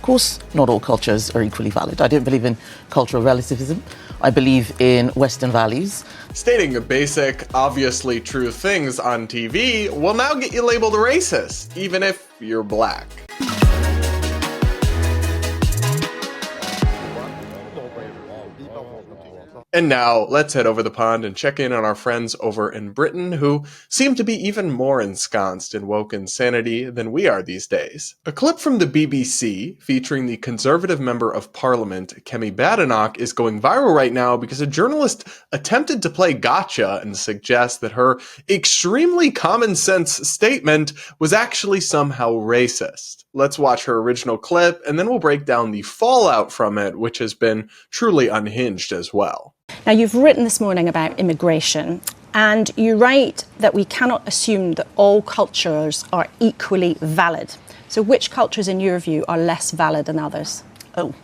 Of course, not all cultures are equally valid. I don't believe in cultural relativism. I believe in Western values. Stating basic, obviously true things on TV will now get you labeled a racist, even if you're black. And now, let's head over the pond and check in on our friends over in Britain who seem to be even more ensconced in woke insanity than we are these days. A clip from the BBC featuring the Conservative Member of Parliament, Kemi Badenoch, is going viral right now because a journalist attempted to play gotcha and suggest that her extremely common sense statement was actually somehow racist. Let's watch her original clip and then we'll break down the fallout from it, which has been truly unhinged as well. Now, you've written this morning about immigration, and you write that we cannot assume that all cultures are equally valid. So which cultures, in your view, are less valid than others? Oh,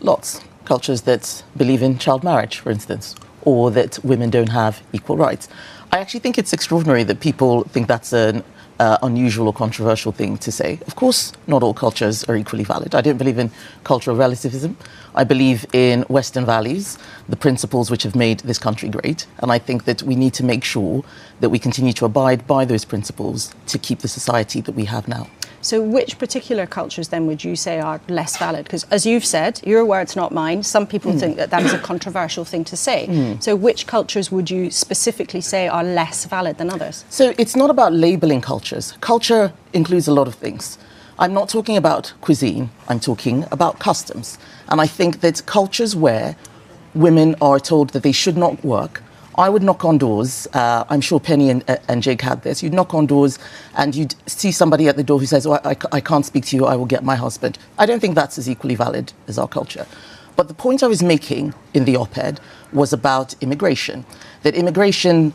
lots. Cultures that believe in child marriage, for instance, or that women don't have equal rights. I actually think it's extraordinary that people think that's an unusual or controversial thing to say. Of course, not all cultures are equally valid. I don't believe in cultural relativism. I believe in Western values, the principles which have made this country great. And I think that we need to make sure that we continue to abide by those principles to keep the society that we have now. So which particular cultures then would you say are less valid? Because as you've said, your words, not mine, some people think that that is a controversial thing to say. So which cultures would you specifically say are less valid than others? So it's not about labeling cultures. Culture includes a lot of things. I'm not talking about cuisine, I'm talking about customs. And I think that cultures where women are told that they should not work, I would knock on doors. I'm sure Penny and Jake had this. You'd knock on doors and you'd see somebody at the door who says, oh, I can't speak to you, I will get my husband. I don't think that's as equally valid as our culture. But the point I was making in the op-ed was about immigration. That immigration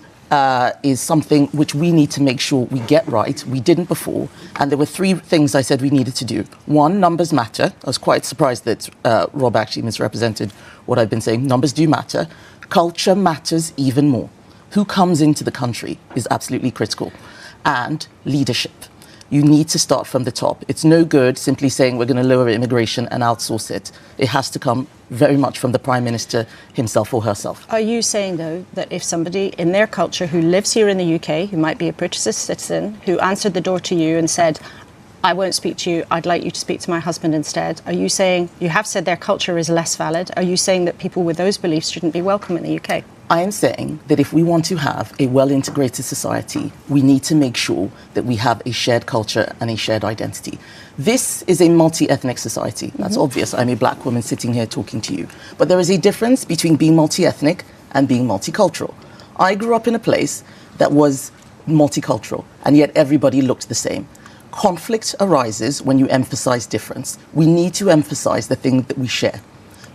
is something which we need to make sure we get right. We didn't before. And there were three things I said we needed to do. One, numbers matter. I was quite surprised that Rob actually misrepresented what I've been saying. Numbers do matter. Culture matters even more. Who comes into the country is absolutely critical. And leadership. You need to start from the top. It's no good simply saying we're going to lower immigration and outsource it. It has to come very much from the Prime Minister himself or herself. Are you saying, though, that if somebody in their culture who lives here in the UK, who might be a British citizen, who answered the door to you and said, I won't speak to you, I'd like you to speak to my husband instead, are you saying, you have said their culture is less valid, are you saying that people with those beliefs shouldn't be welcome in the UK? I am saying that if we want to have a well-integrated society, we need to make sure that we have a shared culture and a shared identity. This is a multi-ethnic society. That's obvious. I'm a black woman sitting here talking to you. But there is a difference between being multi-ethnic and being multicultural. I grew up in a place that was multicultural, and yet everybody looked the same. Conflict arises when you emphasize difference. We need to emphasize the thing that we share.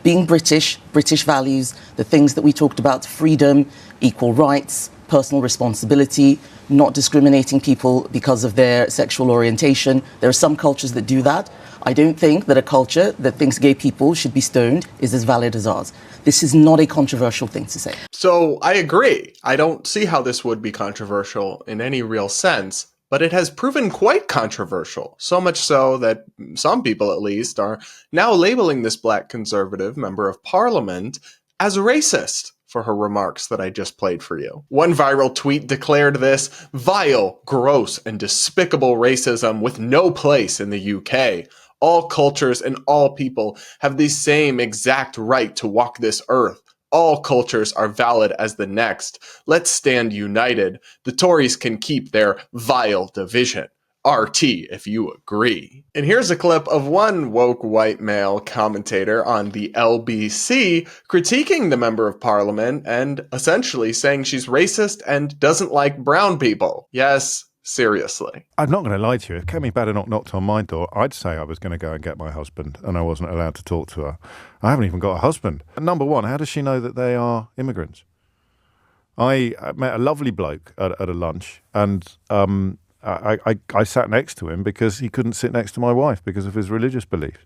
Being British, British values, the things that we talked about, freedom, equal rights, personal responsibility, not discriminating people because of their sexual orientation. There are some cultures that do that. I don't think that a culture that thinks gay people should be stoned is as valid as ours. This is not a controversial thing to say. So I agree. I don't see how this would be controversial in any real sense. But it has proven quite controversial, so much so that some people, at least, are now labeling this black conservative member of parliament as a racist for her remarks that I just played for you. One viral tweet declared this vile, gross, and despicable racism with no place in the UK. All cultures and all people have the same exact right to walk this earth. All cultures are valid as the next. Let's stand united. The Tories can keep their vile division. RT if you agree. And here's a clip of one woke white male commentator on the LBC critiquing the Member of Parliament and essentially saying she's racist and doesn't like brown people. Yes, seriously. I'm not going to lie to you. If Kemi Badenoch knocked on my door, I'd say I was going to go and get my husband and I wasn't allowed to talk to her. I haven't even got a husband. And number one, how does she know that they are immigrants? I met a lovely bloke at a lunch and I sat next to him because he couldn't sit next to my wife because of his religious beliefs.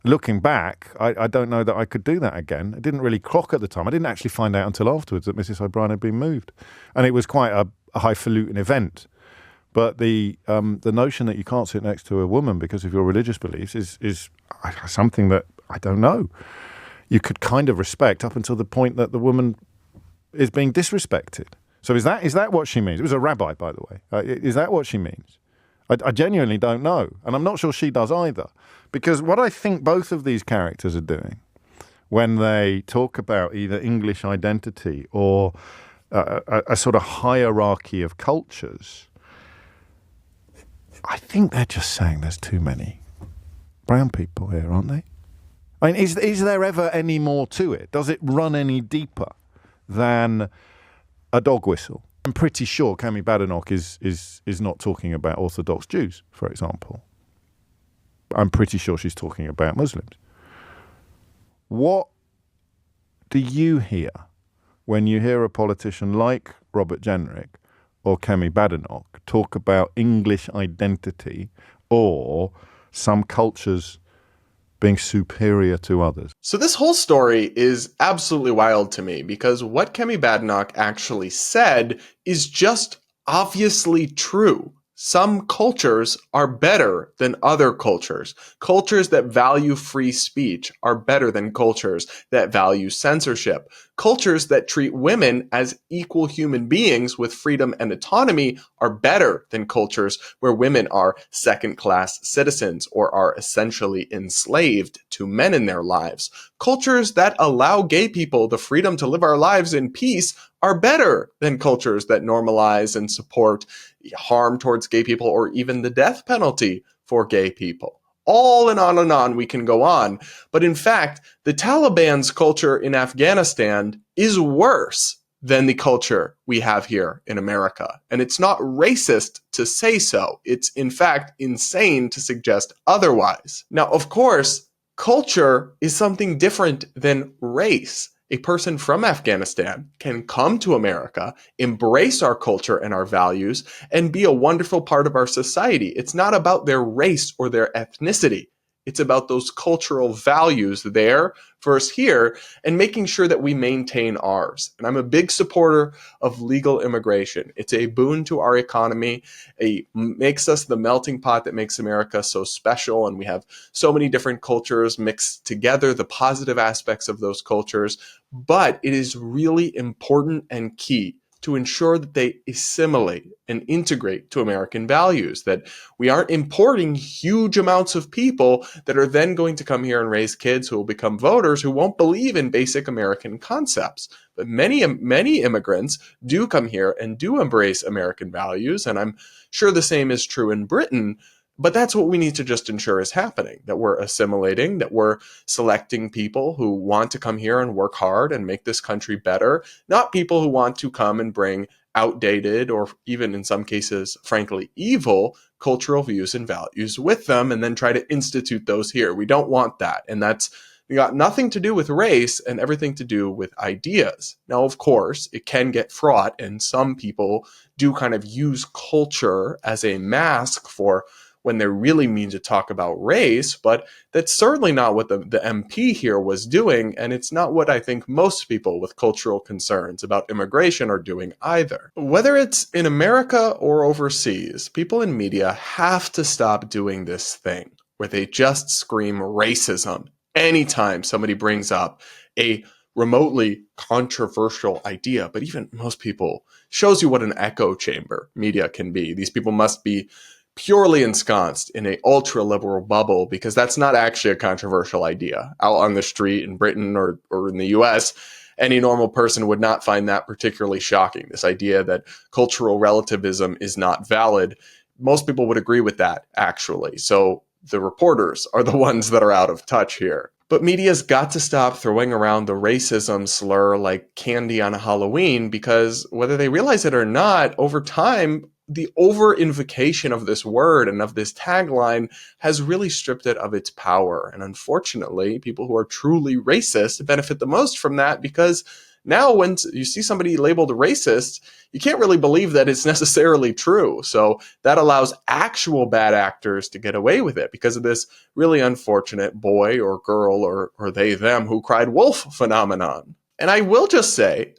Looking back, I don't know that I could do that again. It didn't really clock at the time. I didn't actually find out until afterwards that Mrs. O'Brien had been moved. And it was quite a highfalutin event. But the notion that you can't sit next to a woman because of your religious beliefs is something that I don't know. You could kind of respect up until the point that the woman is being disrespected. So is that what she means? It was a rabbi, by the way. Is that what she means? I genuinely don't know. And I'm not sure she does either. Because what I think both of these characters are doing when they talk about either English identity or a sort of hierarchy of cultures, I think they're just saying there's too many brown people here, aren't they? I mean, is there ever any more to it? Does it run any deeper than a dog whistle? I'm pretty sure Cami Badenoch is not talking about Orthodox Jews, for example. I'm pretty sure she's talking about Muslims. What do you hear when you hear a politician like Robert Jenrick or Cami Badenoch talk about English identity or some cultures being superior to others? So this whole story is absolutely wild to me because what Kemi Badenoch actually said is just obviously true. Some cultures are better than other cultures. Cultures that value free speech are better than cultures that value censorship. Cultures that treat women as equal human beings with freedom and autonomy are better than cultures where women are second-class citizens or are essentially enslaved to men in their lives. Cultures that allow gay people the freedom to live our lives in peace are better than cultures that normalize and support harm towards gay people or even the death penalty for gay people. On and on we can go on. But in fact, the Taliban's culture in Afghanistan is worse than the culture we have here in America. And it's not racist to say so. It's in fact insane to suggest otherwise. Now, of course, culture is something different than race. A person from Afghanistan can come to America, embrace our culture and our values, and be a wonderful part of our society. It's not about their race or their ethnicity. It's about those cultural values there versus here and making sure that we maintain ours. And I'm a big supporter of legal immigration. It's a boon to our economy. It makes us the melting pot that makes America so special. And we have so many different cultures mixed together, the positive aspects of those cultures. But it is really important and key to ensure that they assimilate and integrate to American values, that we aren't importing huge amounts of people that are then going to come here and raise kids who will become voters who won't believe in basic American concepts. But many immigrants do come here and do embrace American values, and I'm sure the same is true in Britain. But that's what we need to just ensure is happening, that we're assimilating, that we're selecting people who want to come here and work hard and make this country better, not people who want to come and bring outdated or even in some cases, frankly, evil cultural views and values with them and then try to institute those here. We don't want that. And that's got nothing to do with race and everything to do with ideas. Now, of course, it can get fraught, and some people do kind of use culture as a mask for when they really mean to talk about race, but that's certainly not what the MP here was doing, and it's not what I think most people with cultural concerns about immigration are doing either. Whether it's in America or overseas, people in media have to stop doing this thing where they just scream racism anytime somebody brings up a remotely controversial idea. But even most people, shows you what an echo chamber media can be. These people must be purely ensconced in a ultra-liberal bubble because that's not actually a controversial idea. Out on the street in Britain or in the US, any normal person would not find that particularly shocking. This idea that cultural relativism is not valid, most people would agree with that, actually. So the reporters are the ones that are out of touch here. But media's got to stop throwing around the racism slur like candy on Halloween, because whether they realize it or not, over time, the over-invocation of this word and of this tagline has really stripped it of its power. And unfortunately, people who are truly racist benefit the most from that, because now when you see somebody labeled racist, you can't really believe that it's necessarily true. So that allows actual bad actors to get away with it because of this really unfortunate boy or girl or they, them who cried wolf phenomenon. And I will just say,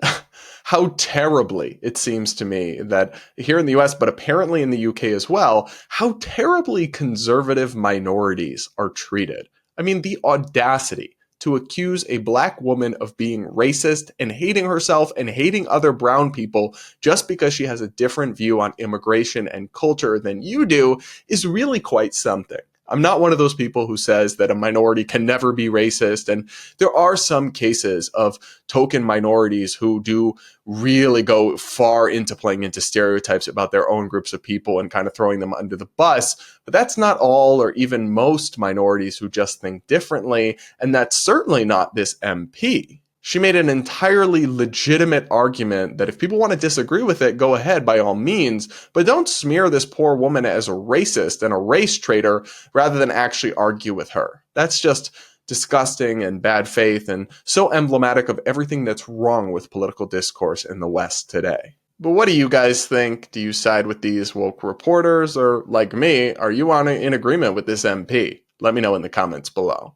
how terribly it seems to me that here in the US, but apparently in the UK as well, how terribly conservative minorities are treated. I mean, the audacity to accuse a black woman of being racist and hating herself and hating other brown people just because she has a different view on immigration and culture than you do is really quite something. I'm not one of those people who says that a minority can never be racist. And there are some cases of token minorities who do really go far into playing into stereotypes about their own groups of people and kind of throwing them under the bus. But that's not all or even most minorities who just think differently. And that's certainly not this MP. She made an entirely legitimate argument that if people want to disagree with it, go ahead by all means, but don't smear this poor woman as a racist and a race traitor rather than actually argue with her. That's just disgusting and bad faith and so emblematic of everything that's wrong with political discourse in the West today. But what do you guys think? Do you side with these woke reporters, or like me, are you in agreement with this MP? Let me know in the comments below.